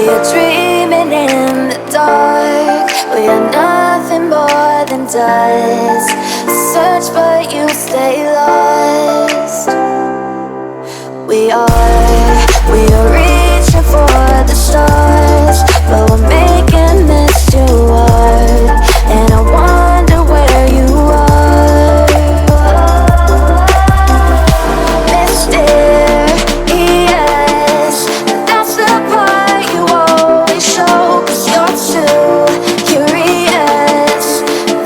We are dreaming in the dark. We are nothing more than dust. Search but you stay lost. We are reaching for the stars, but we're making this too hard. And I wonder where you are. Mysterious, that's the part you always show. 'Cause you're too curious.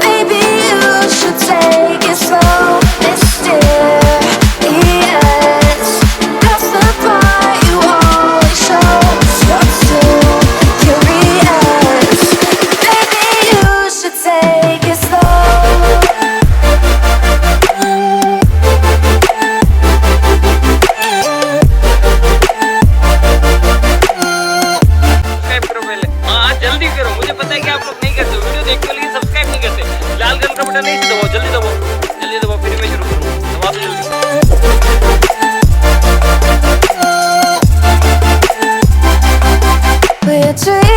Maybe you should take it slow. Mysterious, that's the part you always show. 'Cause you're too curious. Maybe you should take it slow. Subscribe करो पहले। हाँ जल्दी करो, मुझे पता है कि आप लोग नहीं करते हो, वीडियो देखते हो लेकिन सब्सक्राइब नहीं करते। लाल कलर का बटन नहीं दबाओ, जल्दी दबाओ, जल्दी दबाओ, फिर मैं शुरू करूँ। दबा दो जल्दी। We're dreaming